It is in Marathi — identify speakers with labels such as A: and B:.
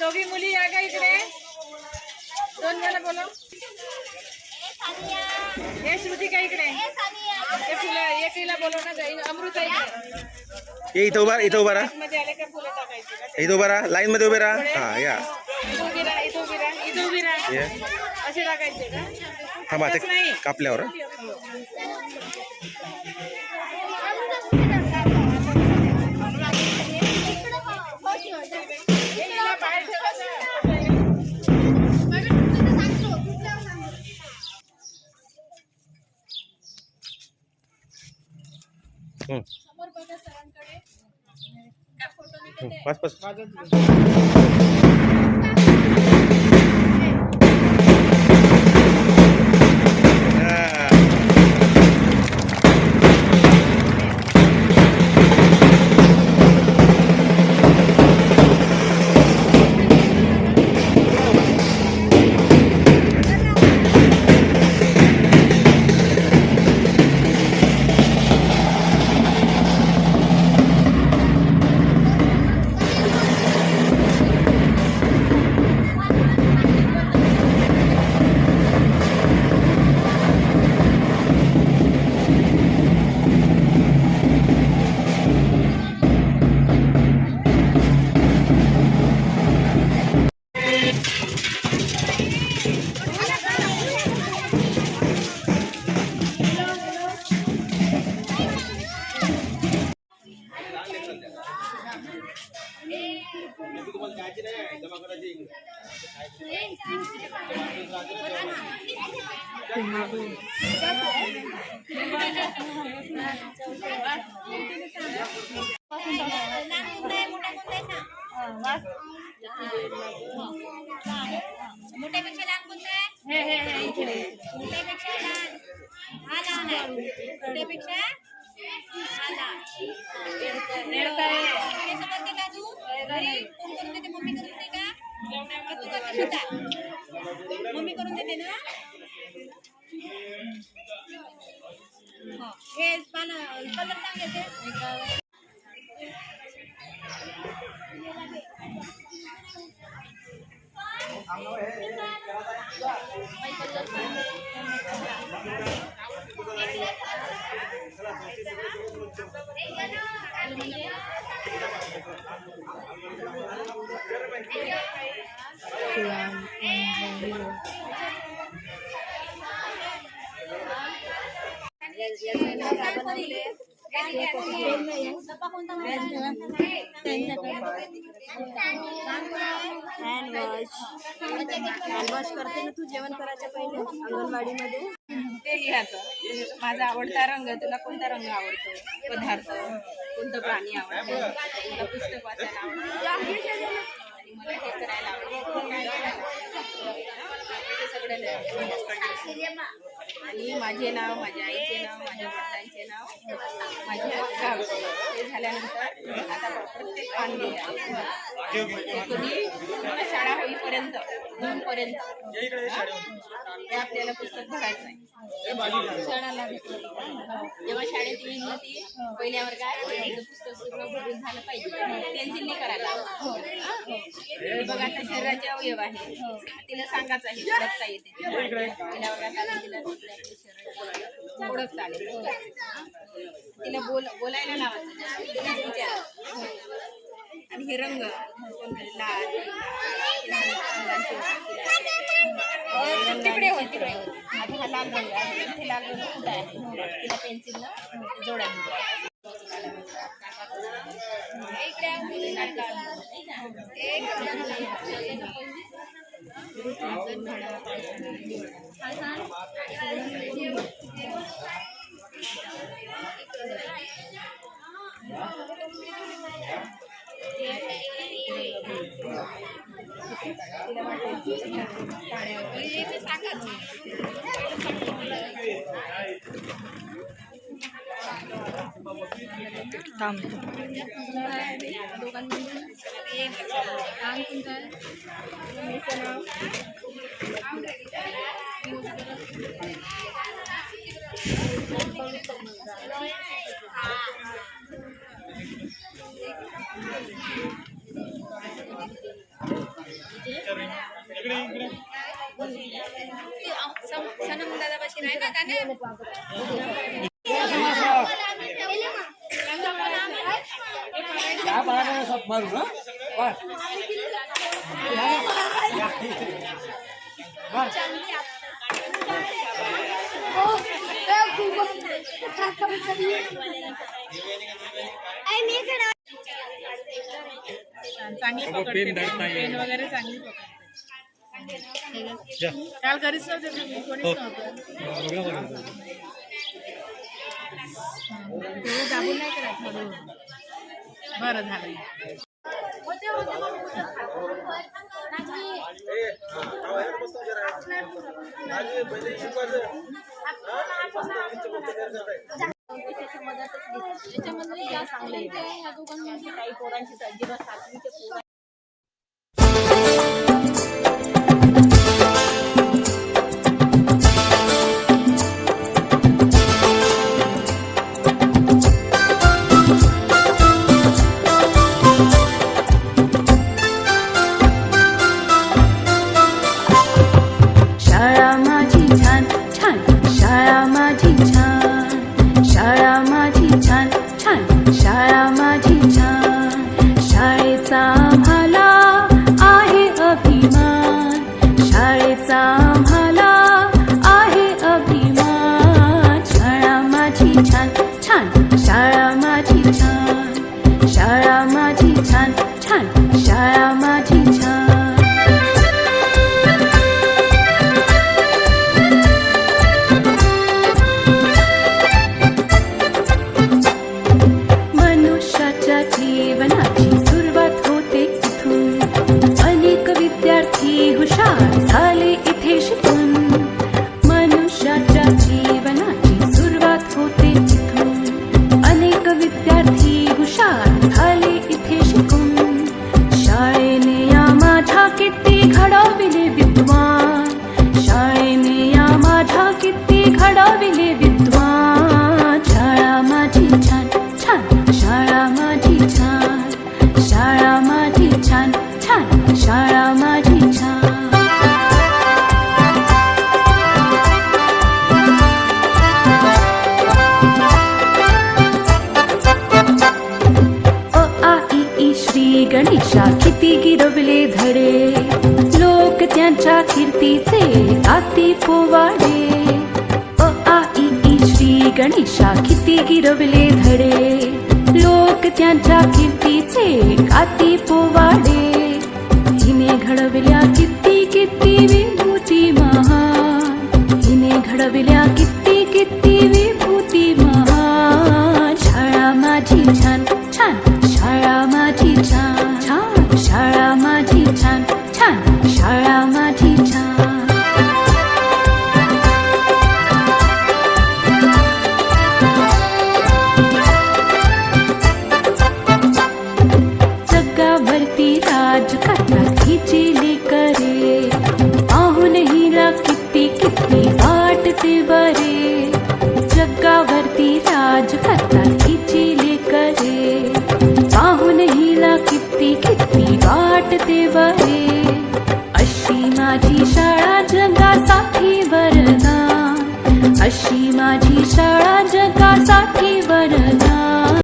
A: दोघी मुली या का इकडे. दोन जण बोलो. हे श्रुती का इकडे. हे फुलं एक हिला बोलव ना. अमृता इकडे.
B: ये इथं उभा राहा.
A: मध्ये आले का फुलं टाकायची.
B: इथं उभा राहा. लाईन मध्ये उभे राहा. हा या
A: इथं उभी राहा. इथं उभी राहा. असे टाकायचे का.
B: थांबा ते कापल्यावर. बस बस.
C: मोठ्यापेक्षा लहान कोणतं आहे. मोठ्यापेक्षा लहान हा लहान आहे. मोठ्यापेक्षा हा लहान. समजते का तू. घरी कोण करून देते. मम्मी करून देते का. तू करते स्वतः. मम्मी करून देते ना. हे पानं कलर सांगायचे.
D: हँडवॉश करते ना तू जेवण करायच्या पहिले अंगणवाडीमध्ये.
A: ते लिहायचं. माझा आवडता रंग. तुला कोणता रंग आवडतो. पदार्थ कोणतं प्राणी आवडतं. तुला पुस्तक वाचायला आवडतं. आणि मला हे करायला आवडतं. हे सगळं लिहायचं. आणि माझे नाव, माझ्या आईचे नाव, माझ्या वडिलांचे नाव, माझ्या गावचे. हे झाल्यानंतर आता प्रत्येक पान लिहायचं. कधी शाळा होईपर्यंत जूनपर्यंत हे आपल्याला पुस्तक भरायचं आहे. शाळाला जेव्हा शाळेत येईल ना ती पहिल्या वर्गात पुस्तक पूर्ण भरून झालं पाहिजे. पेन्सिलने करायला बघा. आता शरीराचे अवयव आहे. तिला सांगायचं आहे. ओळखता येते. पहिल्या वर्गात आले तिला ओळखता आले. तिला बोलायला लावायचं. आणि हे रंग लाल तिकडे होते. आता हा लाल रंग आहे. हे लाल रंग कुठं आहे. तिला पेन्सिलनं जोडायचं.
C: होता ना
A: चांगली पकडते पेन वगैरे चांगली पकडते. काल घरीच नव्हते तुम्ही, कोणीच नव्हतं. ते दाबून नाही करायचं थोडं. बरं झालं.
D: त्याच्यामध्ये या चांगले या दोघांमध्ये काही पोरांची जेव्हा 7वीचे पोरं
E: शाळा माझी छान छान शाळा माझी छान शाळा माझी छान छान शाळा माझी छान शाळेचा आम्हाला आहे अभिमान शाळेचा आम्हाला आहे अभिमान शाळा माझी छान छान शाळा माझी छान शाळा माझी छान छान शाळा माझी छान मनुष्याच्या जीवनाची सुरुवात होते इथून अनेक विद्यार्थी हुशार झाले इथे शिकून मनुष्याच्या जीवनाची सुरुवात होते इथून अनेक विद्यार्थी हुशार झाले इथे शिकून शाळेने या माझ्या किती घडविले विद्वान शाळेने या माझ्या किती घडविले विद्वान शाळा माझी छान छान शाळा माझी छान शाळा माझी छान छान शाळा माझी छान अ आ इ ई श्री गणेशा किती गिरवले धडे लोक त्यांच्या कीर्तीचे गाती पोवाडे अ आ इ ई श्री गणेशा किती गिरवले धडे लोक त्यांच्या कीर्तीचे गाती पोवाडे हिने घडविल्या किती किती विभूती महान हिने घडविल्या किती किती विभूती महान शाळा माझी छान छान शाळा माझी छान छान शाळा माझी छान छान शाळा माझी छान जगावरती राज करतात हिची लेकरे पाहून हिला किती किती वाटते बरे जगावरती राज करतात हिची लेकरे पाहून हिला किती किती वाटते बरे अशी माझी शाळा जगासाठी वरदान अशी माझी शाळा जगासाठी वरदान